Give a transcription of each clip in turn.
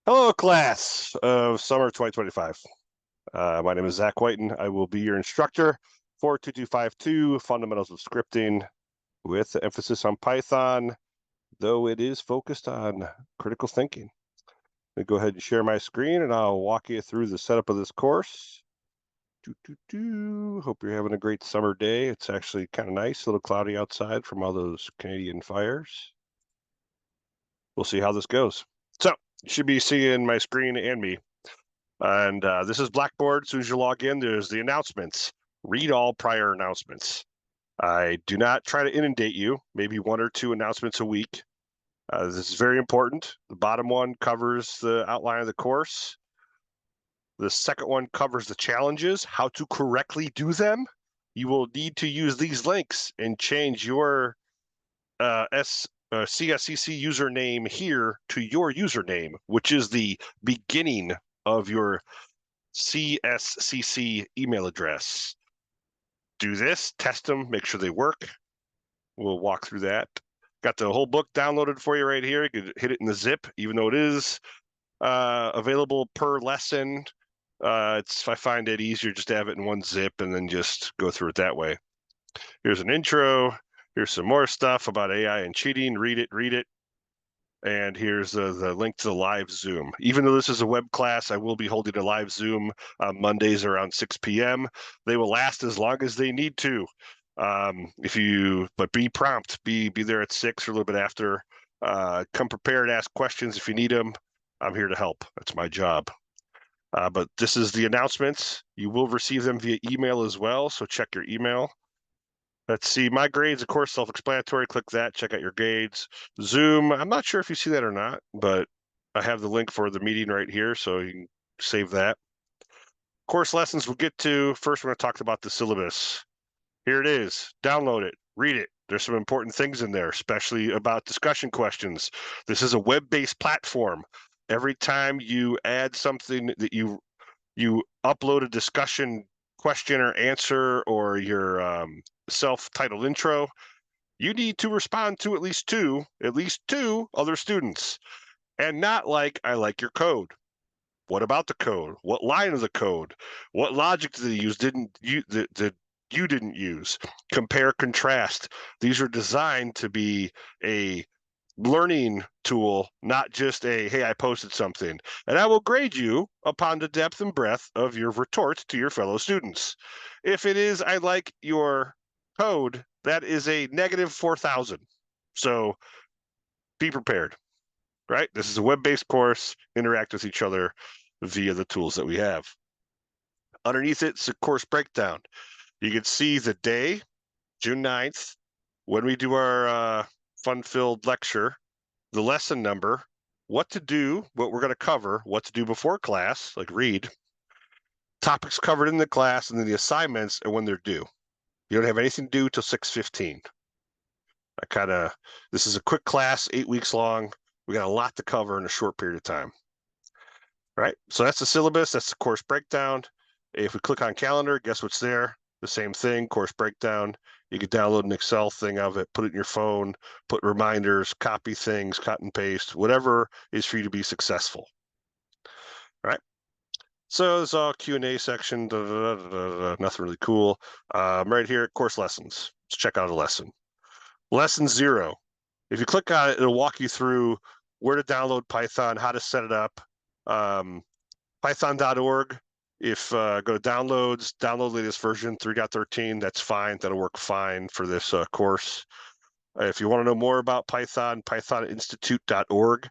Hello, class of summer 2025. My name is Zach Whiten. I will be your instructor for 2252 Fundamentals of Scripting with emphasis on Python, though it is focused on critical thinking. Let me go ahead and share my screen and I'll walk you through the setup of this course. Hope you're having a great summer day. It's actually kind of nice, a little cloudy outside from all those Canadian fires. We'll see how this goes. So, you should be seeing my screen and me. And this is Blackboard. As soon as you log in, there's the announcements. Read all prior announcements. I do not try to inundate you, maybe one or two announcements a week. This is very important. The bottom one covers the outline of the course. The second one covers the challenges, how to correctly do them. You will need to use these links and change your CSCC username here to your username, which is the beginning of your CSCC email address. Do this, test them, make sure they work. We'll walk through that. Got the whole book downloaded for you right here. You can hit it in the zip, even though it is available per lesson. I find it easier just to have it in one zip and then just go through it that way. Here's an intro. Here's some more stuff about AI and cheating. Read it. And here's the link to the live Zoom. Even though this is a web class, I will be holding a live Zoom on Mondays around 6 p.m. They will last as long as they need to. But be prompt, be there at 6 or a little bit after. Come prepared, ask questions if you need them. I'm here to help. That's my job. But this is the announcements. You will receive them via email as well, so check your email. Let's see, my grades, of course, self-explanatory. Click that, check out your grades. Zoom, I'm not sure if you see that or not, but I have the link for the meeting right here, so you can save that. Course lessons we'll get to. First, we're going to talk about the syllabus. Here it is. Download it. Read it. There's some important things in there, especially about discussion questions. This is a web-based platform. Every time you add something that you upload a discussion question or answer or your self-titled intro, you need to respond to at least two other students. And not like, I like your code. What about the code? What line of the code? What logic did they use? That you didn't use? Compare, contrast. These are designed to be a learning tool, not just a, hey, I posted something. And I will grade you upon the depth and breadth of your retort to your fellow students. If it is, I like your code, that is a negative 4,000. So be prepared, right? This is a web-based course. Interact with each other via the tools that we have. Underneath it's a course breakdown. You can see the day, June 9th, when we do our fun-filled lecture, the lesson number, what to do, what we're going to cover, what to do before class, like read, topics covered in the class, and then the assignments and when they're due. You don't have anything due till 6:15. This is a quick class, 8 weeks long. We got a lot to cover in a short period of time. Right? So that's the syllabus, that's the course breakdown. If we click on calendar, guess what's there? The same thing, course breakdown. You can download an Excel thing of it, put it in your phone, put reminders, copy things, cut and paste, whatever is for you to be successful. Right? So it's all Q&A section, nothing really cool. Right here, course lessons. Let's check out a lesson. Lesson 0. If you click on it, it'll walk you through where to download Python, how to set it up. Python.org. If go to downloads, download latest version 3.13. That's fine. That'll work fine for this course. If you want to know more about Python, pythoninstitute.org.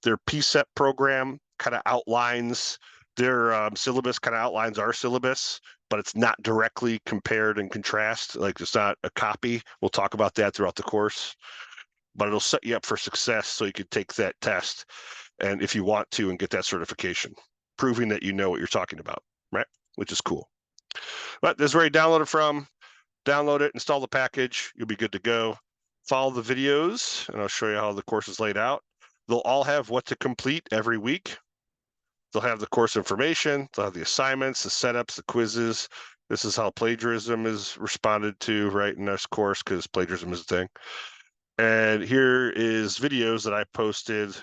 Their PSEP program kind of outlines their syllabus, kind of outlines our syllabus, but it's not directly compared and contrast. Like it's not a copy. We'll talk about that throughout the course, but it'll set you up for success so you can take that test and if you want to and get that certification, proving that you know what you're talking about, right? Which is cool. But this is where you download it from. Download it, install the package, you'll be good to go. Follow the videos, and I'll show you how the course is laid out. They'll all have what to complete every week. They'll have the course information, they'll have the assignments, the setups, the quizzes. This is how plagiarism is responded to, right, in this course, because plagiarism is a thing. And here is videos that I posted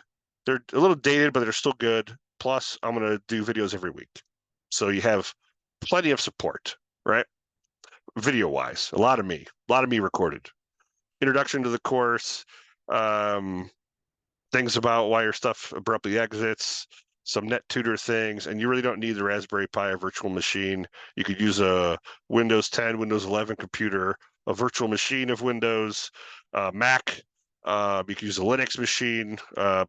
They're a little dated, but they're still good. Plus, I'm going to do videos every week. So you have plenty of support, right? Video-wise, a lot of me recorded. Introduction to the course, things about why your stuff abruptly exits, some NetTutor things, and you really don't need the Raspberry Pi or virtual machine. You could use a Windows 10, Windows 11 computer, a virtual machine of Windows, Mac. You could use a Linux machine.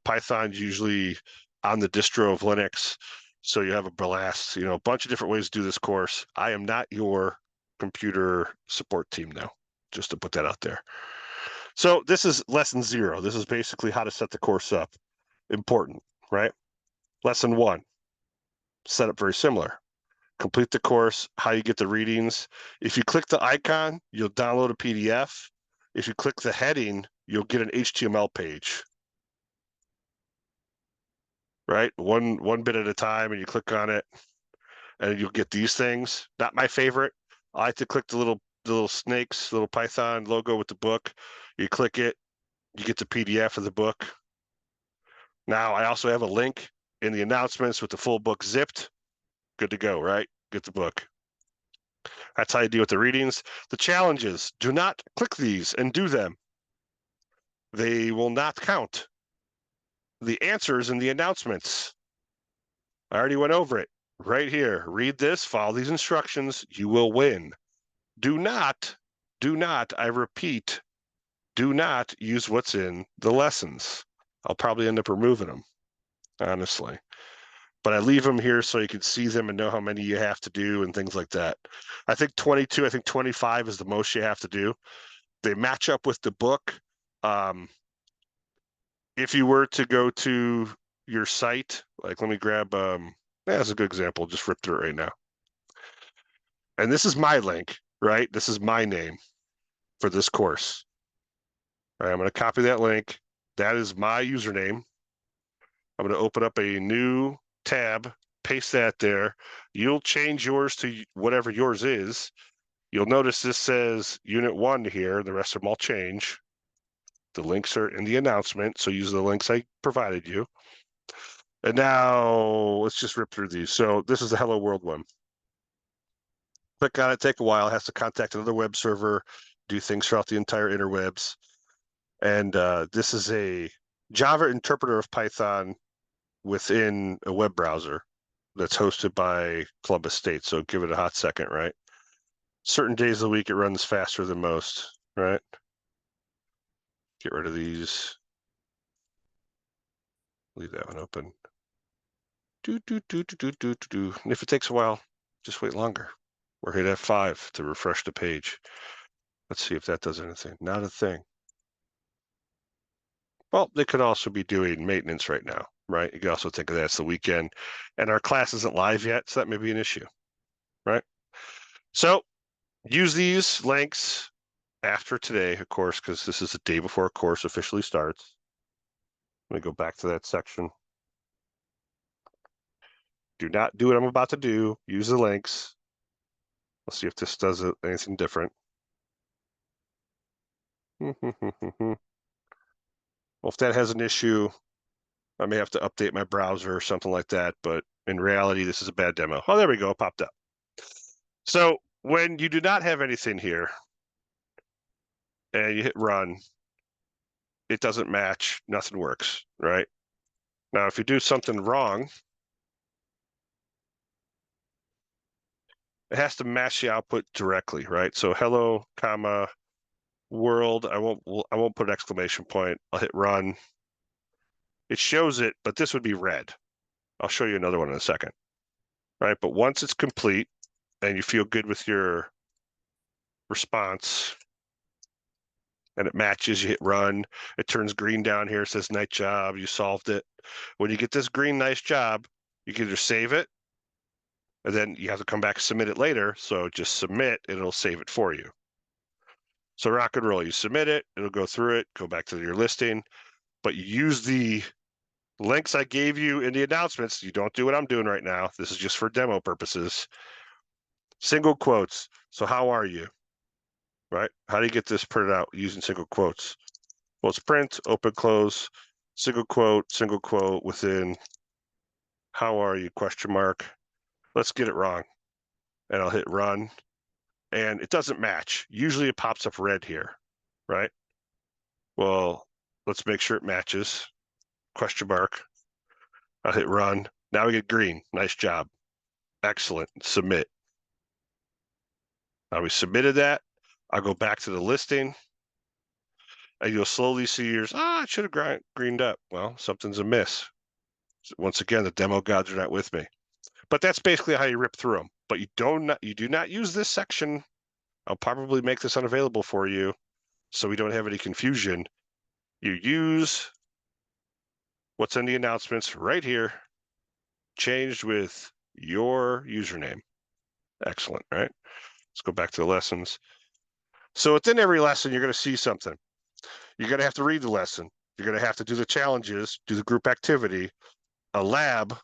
Python's usually on the distro of Linux, so you have a blast. A bunch of different ways to do this course. I am not your computer support team now, just to put that out there. So this is lesson 0. This is basically how to set the course up. Important, right? Lesson 1, setup very similar. Complete the course, how you get the readings. If you click the icon, you'll download a PDF. If you click the heading, you'll get an HTML page. Right? One bit at a time, and you click on it, and you'll get these things. Not my favorite. I like to click the little snakes, little Python logo with the book. You click it, you get the PDF of the book. Now, I also have a link in the announcements with the full book zipped. Good to go, right? Get the book. That's how you deal with the readings. The challenges, do not click these and do them. They will not count. The answers in the announcements. I already went over it right here. Read this, follow these instructions, you will win. Do not, I repeat, do not use what's in the lessons. I'll probably end up removing them, honestly. But I leave them here so you can see them and know how many you have to do and things like that. I think 22, I think 25 is the most you have to do. They match up with the book. If you were to go to your site, like let me grab, that's a good example, just rip through it right now. And this is my link, right? This is my name for this course. All right, I'm going to copy that link. That is my username. I'm going to open up a new tab, paste that there. You'll change yours to whatever yours is. You'll notice this says Unit 1 here. The rest of them all change. The links are in the announcement, so use the links I provided you. And now let's just rip through these. So this is the Hello World one. Click on it, take a while. It has to contact another web server, do things throughout the entire interwebs. And this is a Java interpreter of Python within a web browser that's hosted by Columbus State. So give it a hot second, right? Certain days of the week, it runs faster than most, right? Get rid of these. Leave that one open. And if it takes a while, just wait longer. Or hit F5 to refresh the page. Let's see if that does anything. Not a thing. Well, they could also be doing maintenance right now, right? You could also think of that as the weekend. And our class isn't live yet, so that may be an issue, right? So use these links after today, of course, because this is the day before a course officially starts. Let me go back to that section. Do not do what I'm about to do. Use the links. Let's see if this does anything different. Well, if that has an issue, I may have to update my browser or something like that. But in reality, this is a bad demo. Oh, there we go. It popped up. So when you do not have anything here and you hit run, it doesn't match. Nothing works, right? Now, if you do something wrong, it has to match the output directly, right? So hello, comma, world. I won't put an exclamation point. I'll hit run. It shows it, but this would be red. I'll show you another one in a second, right? But once it's complete and you feel good with your response and it matches, you hit run. It turns green down here. It says nice job. You solved it. When you get this green nice job, you can either save it and then you have to come back and submit it later. So just submit, and it'll save it for you. So rock and roll. You submit it, it'll go through it, go back to your listing, but you use the links I gave you in the announcements. You don't do what I'm doing right now. This is just for demo purposes. Single quotes. So how are you? Right? How do you get this printed out using single quotes? Well, it's print, open, close. single quote within how are you question mark. Let's get it wrong. And I'll hit run. And it doesn't match. Usually it pops up red here, right? Well, let's make sure it matches. Question mark. I'll hit run. Now we get green. Nice job. Excellent. Submit. Now we submitted that. I'll go back to the listing. And you'll slowly see yours. It should have greened up. Well, something's amiss. Once again, the demo gods are not with me. But that's basically how you rip through them. But you do not use this section. I'll probably make this unavailable for you so we don't have any confusion. You use what's in the announcements right here, changed with your username. Excellent, right? Let's go back to the lessons. So within every lesson, you're going to see something. You're going to have to read the lesson. You're going to have to do the challenges, do the group activity, a lab,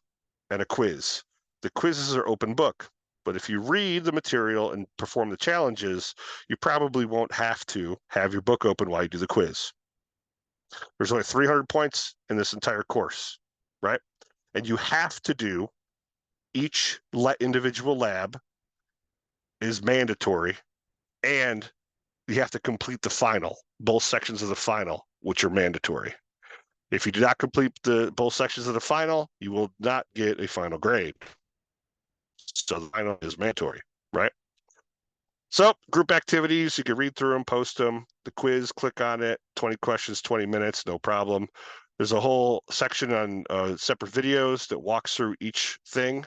and a quiz. The quizzes are open book, but if you read the material and perform the challenges, you probably won't have to have your book open while you do the quiz. There's only 300 points in this entire course, right? And you have to do each individual lab is mandatory, and you have to complete the final, both sections of the final, which are mandatory. If you do not complete both sections of the final, you will not get a final grade. So the final is mandatory, right? So group activities, you can read through them, post them. The quiz, click on it, 20 questions, 20 minutes, no problem. There's a whole section on separate videos that walks through each thing.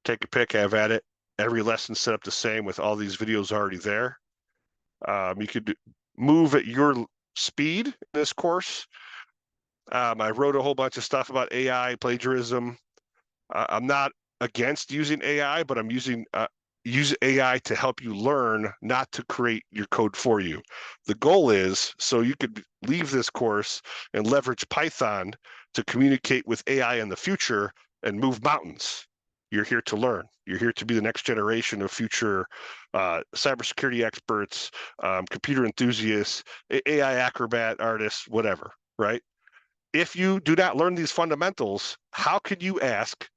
Take a pick, have at it. Every lesson set up the same with all these videos already there. You could move at your speed in this course. I wrote a whole bunch of stuff about AI, plagiarism. I'm not against using AI, but I'm use AI to help you learn, not to create your code for you. The goal is so you could leave this course and leverage Python to communicate with AI in the future and move mountains. You're here to learn. You're here to be the next generation of future cybersecurity experts, computer enthusiasts, AI acrobat artists, whatever, right? If you do not learn these fundamentals, how could you ask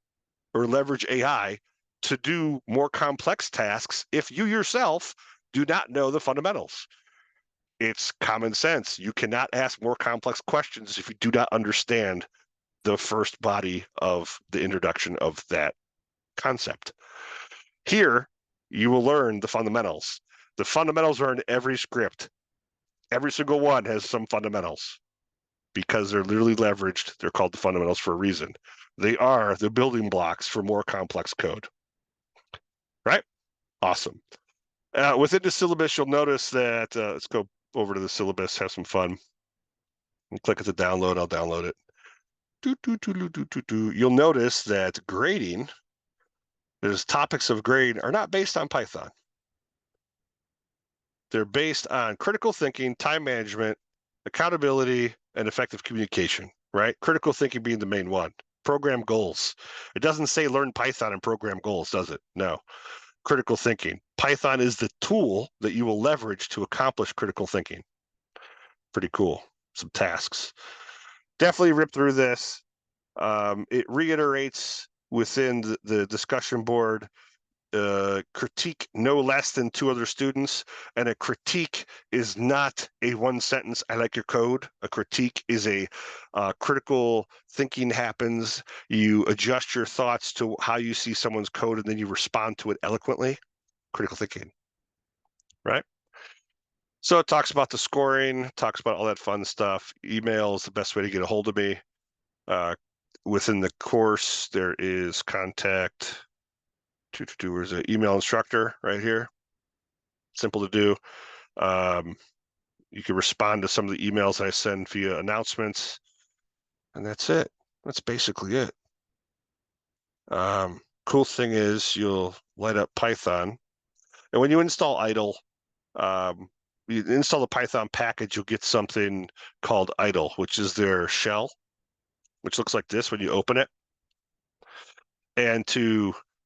or leverage AI to do more complex tasks if you yourself do not know the fundamentals? It's common sense. You cannot ask more complex questions if you do not understand the first body of the introduction of that concept. Here, you will learn the fundamentals. The fundamentals are in every script. Every single one has some fundamentals because they're literally leveraged. They're called the fundamentals for a reason. They are the building blocks for more complex code. Right? Awesome. Within the syllabus, you'll notice that, let's go over to the syllabus, have some fun. And click at the download, I'll download it. You'll notice that grading, there's topics of grade are not based on Python. They're based on critical thinking, time management, accountability, and effective communication, right? Critical thinking being the main one. Program goals. It doesn't say learn Python and program goals, does it? No. Critical thinking. Python is the tool that you will leverage to accomplish critical thinking. Pretty cool. Some tasks. Definitely rip through this. It reiterates within the discussion board critique no less than 2 other students, and a critique is not a one sentence I like your code. A critique is a critical thinking happens. You adjust your thoughts to how you see someone's code, and then you respond to it eloquently. Critical thinking, right? So it talks about the scoring, talks about all that fun stuff. Email is the best way to get a hold of me. Within the course, there is contact. Where's the email instructor right here? Simple to do. You can respond to some of the emails I send via announcements, and that's it. That's basically it. Cool thing is you'll light up Python, and when you install idle, you install the Python package, you'll get something called idle, which is their shell, which looks like this when you open it. And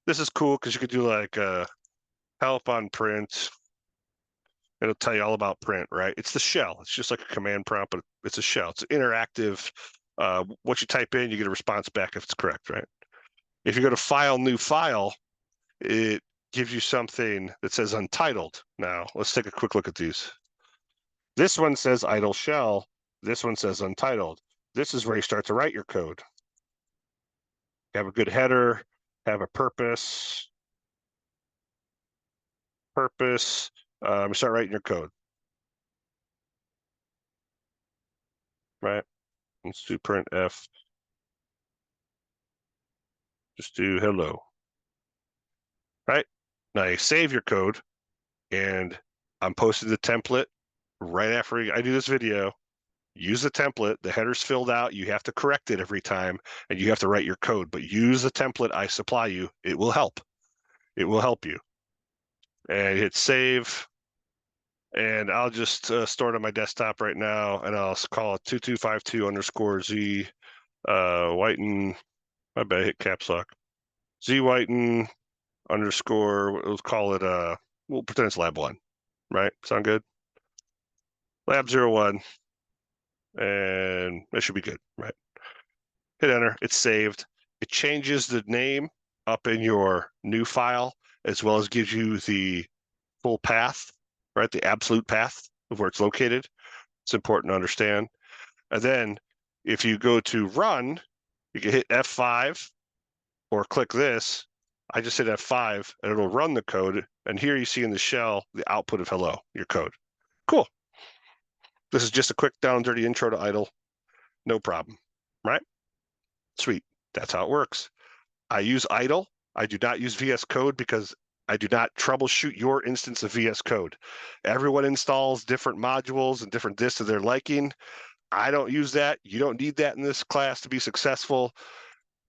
this is cool because you could do like help on print, It'll tell you all about print, right? It's the shell. It's just like a command prompt, but it's a shell. It's interactive. What you type in, you get a response back if it's correct, right? If you go to File, New File, it gives you something that says Untitled. Now, let's take a quick look at these. This one says idle shell. This one says Untitled. This is where you start to write your code. Have a good header, have a purpose. Start writing your code. Right? Let's do printf. Just do hello. Right? Now you save your code, and I'm posting the template right after I do this video. Use the template. The header's filled out. You have to correct it every time, and you have to write your code. But use the template I supply you. It will help. It will help you. And hit save. And I'll just store it on my desktop right now, and I'll call it 2252_Z Whiten. My bad, hit caps lock. Z Whiten _ we'll call it we'll pretend it's lab 1, right? Sound good? Lab 01, and it should be good, right? Hit enter, it's saved. It changes the name up in your new file, as well as gives you the full path, right? The absolute path of where it's located. It's important to understand. And then if you go to run, you can hit F5 or click this. I just hit F5 and it'll run the code. And here you see in the shell, the output of hello, your code. Cool. This is just a quick down and dirty intro to idle. No problem, right? Sweet. That's how it works. I use idle. I do not use VS Code because I do not troubleshoot your instance of VS Code. Everyone installs different modules and different disks to their liking. I don't use that. You don't need that in this class to be successful.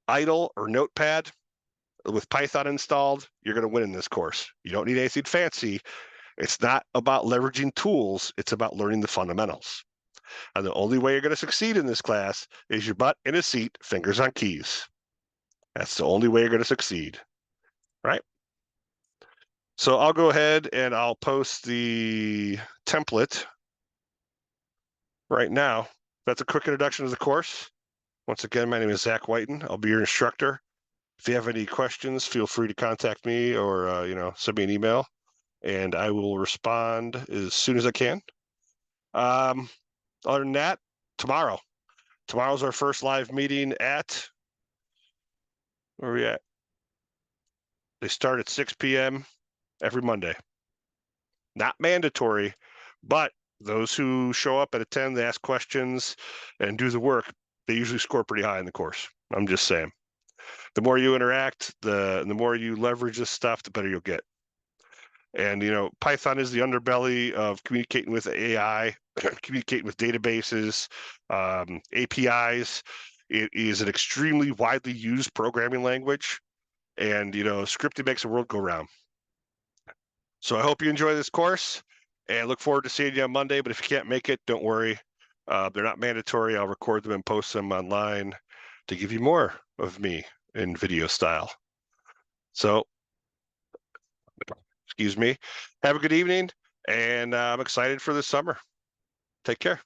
Idle or Notepad with Python installed, you're going to win in this course. You don't need anything fancy. It's not about leveraging tools. It's about learning the fundamentals. And the only way you're going to succeed in this class is your butt in a seat, fingers on keys. That's the only way you're going to succeed, right? So I'll go ahead and I'll post the template right now. That's a quick introduction to the course. Once again, my name is Zach Whiten. I'll be your instructor. If you have any questions, feel free to contact me or send me an email, and I will respond as soon as I can. Other than that, tomorrow's our first live meeting at, where are we at? They start at 6 p.m. every Monday. Not mandatory, but those who show up and attend, they ask questions and do the work, they usually score pretty high in the course. I'm just saying. The more you interact, the more you leverage this stuff, the better you'll get. And, Python is the underbelly of communicating with AI, communicating with databases, APIs. It is an extremely widely used programming language. And, scripting makes the world go round. So I hope you enjoy this course and look forward to seeing you on Monday. But if you can't make it, don't worry. They're not mandatory. I'll record them and post them online to give you more of me in video style. So, excuse me. Have a good evening, and I'm excited for this summer. Take care.